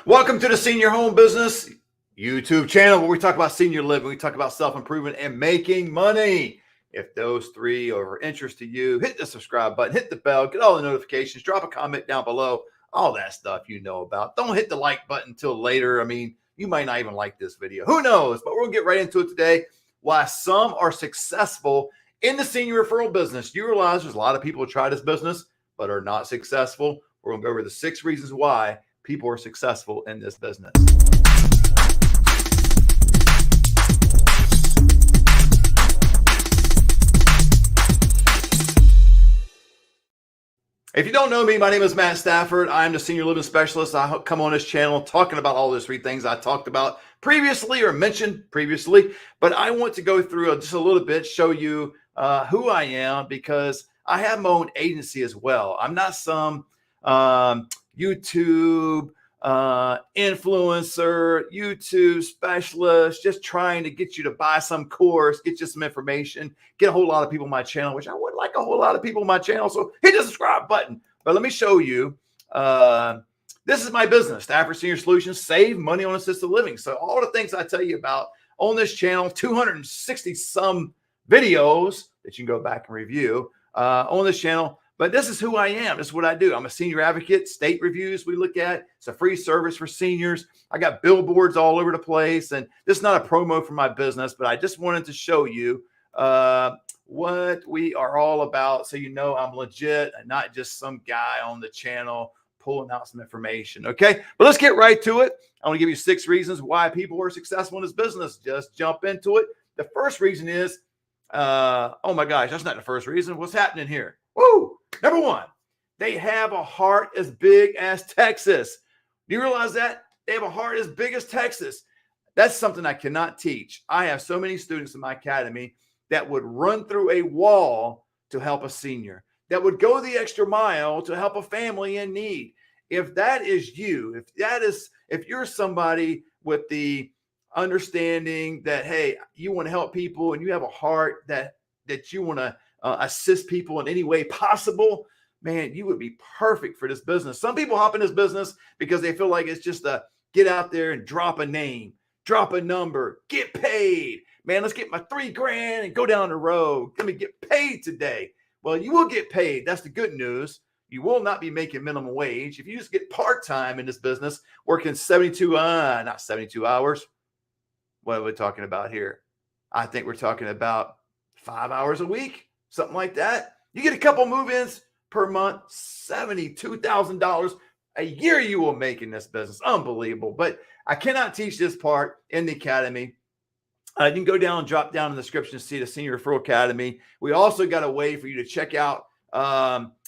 Welcome to the Senior Home Business YouTube channel, where we talk about senior living, we talk about self-improvement and making money. If those three are of interest to you, hit the subscribe button, hit the bell, get all the notifications, drop a comment down below, all that stuff you know about. Don't hit the like button until later. I mean, you might not even like this video. Who knows? But we're going to get right into it today. Why some are successful in the senior referral business. You realize there's a lot of people who try this business but are not successful. We're going to go over the 6 reasons why people are successful in this business. If you don't know me, my name is Matt Stafford. I'm the senior living specialist. I come on this channel talking about all those 3 things I talked about previously or mentioned previously, but I want to go through just a little bit, show you who I am, because I have my own agency as well. I'm not some YouTube influencer, YouTube specialist, just trying to get you to buy some course, get you some information, get a whole lot of people on my channel, which I would like a whole lot of people on my channel. So hit the subscribe button. But let me show you, this is my business, Stafford Senior Solutions, save money on assisted living. So all the things I tell you about on this channel, 260 some videos that you can go back and review on this channel. But this is who I am. This is what I do. I'm a senior advocate. State reviews we look at. It's a free service for seniors. I got billboards all over the place. And this is not a promo for my business, but I just wanted to show you what we are all about, so you know I'm legit and not just some guy on the channel pulling out some information. Okay, but let's get right to it. I want to give you 6 reasons why people are successful in this business. Just jump into it. The first reason is, oh my gosh, that's not the first reason. What's happening here? Woo! Number 1, they have a heart as big as Texas. Do you realize that? They have a heart as big as Texas. That's something I cannot teach. I have so many students in my academy that would run through a wall to help a senior, that would go the extra mile to help a family in need. If that is you, if you're somebody with the understanding that, hey, you want to help people and you have a heart that you want to assist people in any way possible, man, you would be perfect for this business. Some people hop in this business because they feel like it's just a get out there and drop a name, drop a number, get paid. Man, let's get my $3,000 and go down the road. Let me get paid today. Well, you will get paid. That's the good news. You will not be making minimum wage. If you just get part-time in this business, working not 72 hours. What are we talking about here? I think we're talking about 5 hours a week. Something like that. You get a couple move-ins per month, $72,000 a year you will make in this business. Unbelievable. But I cannot teach this part in the academy. You can go down and drop down in the description to see the Senior Referral Academy. We also got a way for you to check out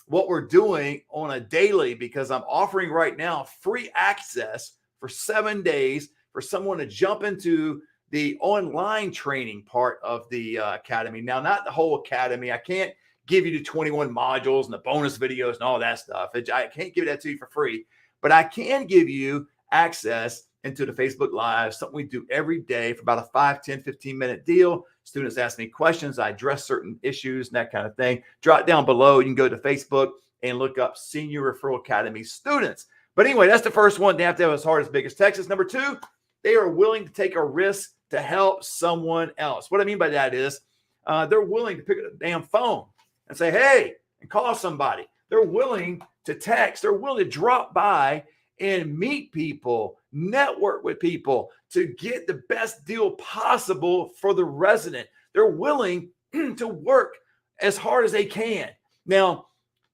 what we're doing on a daily, because I'm offering right now free access for 7 days for someone to jump into the online training part of the academy. Now, not the whole academy. I can't give you the 21 modules and the bonus videos and all that stuff. I can't give that to you for free, but I can give you access into the Facebook Live, something we do every day for about a 5, 10, 15-minute deal. Students ask me questions. I address certain issues and that kind of thing. Drop down below. You can go to Facebook and look up Senior Referral Academy students. But anyway, that's the first one. They have to have as hard as big as Texas. Number 2, they are willing to take a risk to help someone else. What I mean by that is they're willing to pick up the damn phone and say, hey, and call somebody. They're willing to text. They're willing to drop by and meet people, network with people to get the best deal possible for the resident. They're willing to work as hard as they can. Now,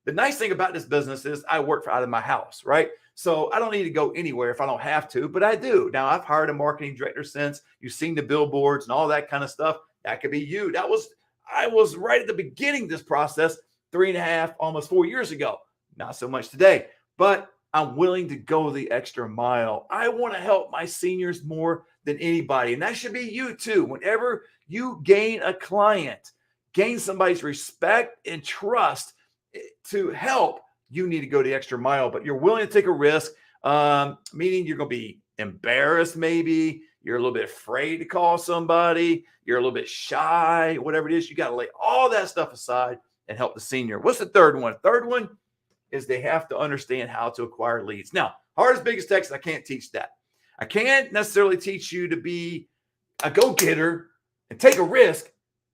the nice thing about this business is I work out of my house, right? So I don't need to go anywhere if I don't have to, but I do. Now, I've hired a marketing director since. You've seen the billboards and all that kind of stuff. That could be you. I was right at the beginning of this process 3.5, almost 4 years ago. Not so much today, but I'm willing to go the extra mile. I want to help my seniors more than anybody, and that should be you too. Whenever you gain a client, gain somebody's respect and trust to help, you need to go the extra mile, but you're willing to take a risk, meaning you're going to be embarrassed maybe. You're a little bit afraid to call somebody. You're a little bit shy, whatever it is. You got to lay all that stuff aside and help the senior. What's the third one? Third one is they have to understand how to acquire leads. Now, Hardest, biggest text, I can't teach that. I can't necessarily teach you to be a go-getter and take a risk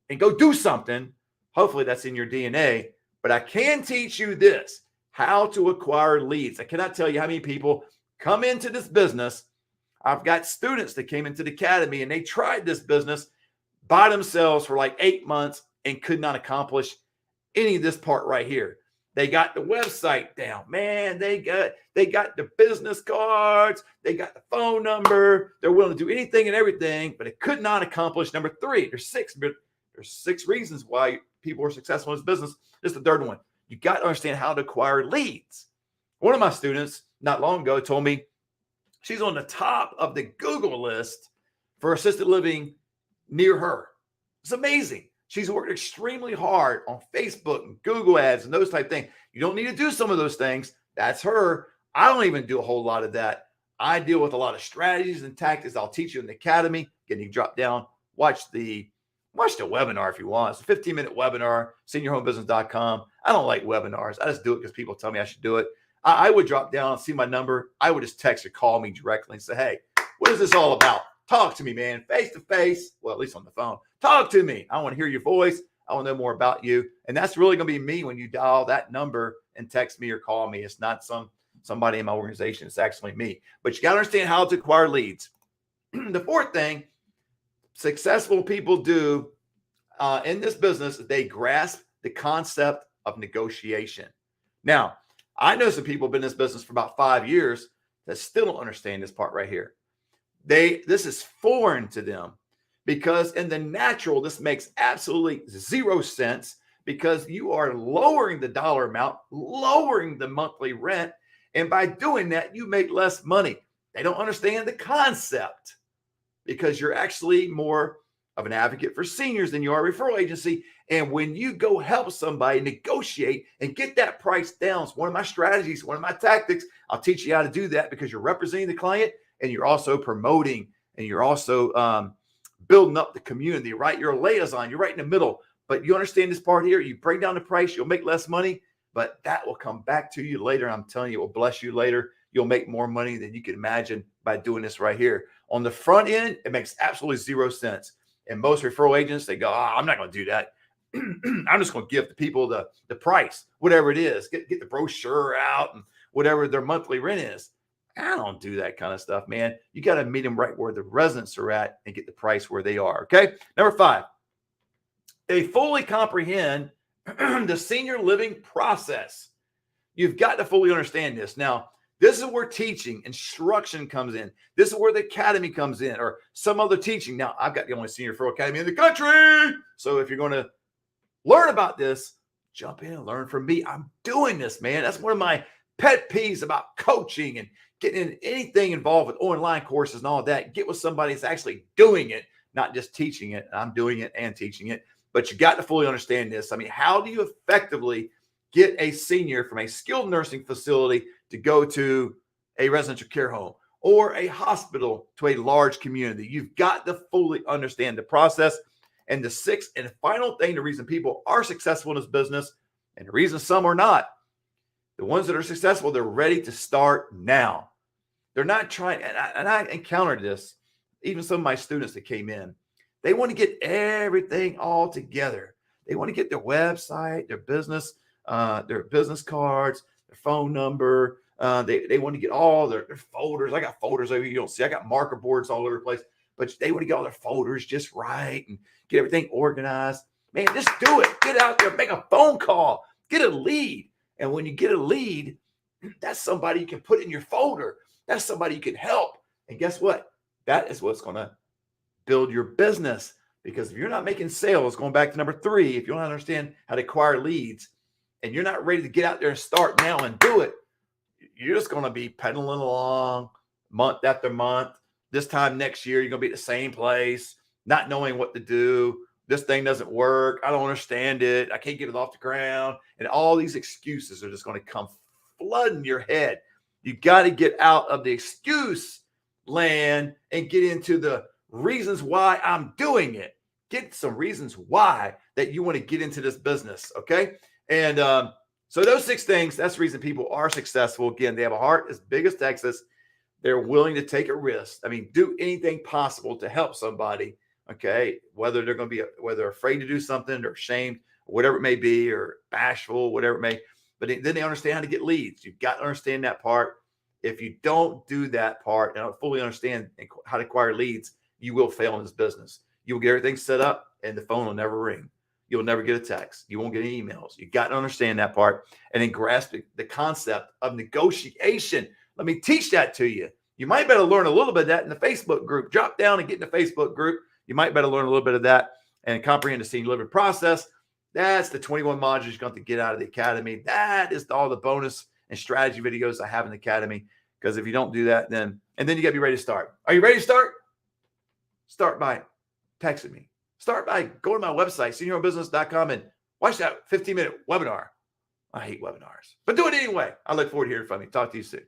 and go do something. Hopefully that's in your DNA. But I can teach you this, how to acquire leads. I cannot tell you how many people come into this business. I've got students that came into the academy and they tried this business by themselves for like 8 months and could not accomplish any of this part right here. They got the website down, man. They got the business cards. They got the phone number. They're willing to do anything and everything, but it could not accomplish number 3. There's 6 reasons why people are successful in this business. This is the third one. You got to understand how to acquire leads. One of my students not long ago told me she's on the top of the Google list for assisted living near her. It's amazing. She's worked extremely hard on Facebook and Google ads and those type of things. You don't need to do some of those things. That's her. I don't even do a whole lot of that. I deal with a lot of strategies and tactics. I'll teach you in the academy. Again, you drop down, watch the webinar if you want. It's a 15-minute webinar, seniorhomebusiness.com. I don't like webinars. I just do it because people tell me I should do it. I would drop down and see my number. I would just text or call me directly and say, hey, what is this all about? Talk to me, man, face to face. Well, at least on the phone. Talk to me. I want to hear your voice. I want to know more about you. And that's really going to be me when you dial that number and text me or call me. It's not somebody in my organization. It's actually me. But you got to understand how to acquire leads. The fourth thing successful people do in this business is they grasp the concept of negotiation. Now, I know some people have been in this business for about 5 years that still don't understand this part right here. This is foreign to them because in the natural, this makes absolutely 0 sense because you are lowering the dollar amount, lowering the monthly rent. And by doing that, you make less money. They don't understand the concept because you're actually more of an advocate for seniors than you are a referral agency. And when you go help somebody negotiate and get that price down, it's one of my strategies, one of my tactics. I'll teach you how to do that because you're representing the client and you're also promoting and you're also building up the community, right? You're a liaison, you're right in the middle, but you understand this part here. You bring down the price, you'll make less money, but that will come back to you later. I'm telling you, it will bless you later. You'll make more money than you can imagine by doing this right here. On the front end, it makes absolutely 0 sense. And most referral agents, they go, I'm not going to do that. I'm just going to give the people the price, whatever it is. Get the brochure out and whatever their monthly rent is. I don't do that kind of stuff, man. You got to meet them right where the residents are at and get the price where they are, okay? Number 5, they fully comprehend the senior living process. You've got to fully understand this. Now, this is where teaching, instruction comes in. This is where the academy comes in or some other teaching. Now, I've got the only senior referral academy in the country. So if you're going to learn about this, jump in and learn from me. I'm doing this, man. That's one of my pet peeves about coaching and getting in anything involved with online courses and all of that. Get with somebody that's actually doing it, not just teaching it. I'm doing it and teaching it. But you got to fully understand this. I mean, how do you effectively get a senior from a skilled nursing facility to go to a residential care home or a hospital to a large community? You've got to fully understand the process. And the 6th and final thing, the reason people are successful in this business and the reason some are not, the ones that are successful, they're ready to start now. They're not trying, and I encountered this, even some of my students that came in, they want to get everything all together. They want to get their website, their business cards, their phone number. They want to get all their folders. I got folders over here you don't see. I got marker boards all over the place. But they want to get all their folders just right and get everything organized. Man, just do it. Get out there, make a phone call, get a lead. And when you get a lead, that's somebody you can put in your folder. That's somebody you can help. And guess what? That is what's going to build your business. Because if you're not making sales, going back to number 3, if you don't understand how to acquire leads and you're not ready to get out there and start now and do it, you're just going to be pedaling along month after month. This time next year, you're going to be at the same place, not knowing what to do. This thing doesn't work. I don't understand it. I can't get it off the ground. And all these excuses are just going to come flooding your head. You got to get out of the excuse land and get into the reasons why I'm doing it. Get some reasons why that you want to get into this business, okay? And So those 6 things, that's the reason people are successful. Again, they have a heart as big as Texas. They're willing to take a risk. I mean, do anything possible to help somebody. Okay. Whether they're going to be, whether they're afraid to do something or ashamed, or whatever it may be, or bashful, whatever it may, but then they understand how to get leads. You've got to understand that part. If you don't do that part and fully understand how to acquire leads, you will fail in this business. You will get everything set up and the phone will never ring. You'll never get a text. You won't get any emails. You got to understand that part and then grasp the concept of negotiation. Let me teach that to you. You might better learn a little bit of that in the Facebook group. Drop down and get in the Facebook group. You might better learn a little bit of that and comprehend the senior living process. That's the 21 modules you're going to get out of the academy. That is all the bonus and strategy videos I have in the academy. Because if you don't do that, then you got to be ready to start. Are you ready to start? Start by texting me. Start by going to my website, seniorbusiness.com, and watch that 15-minute webinar. I hate webinars, but do it anyway. I look forward to hearing from you. Talk to you soon.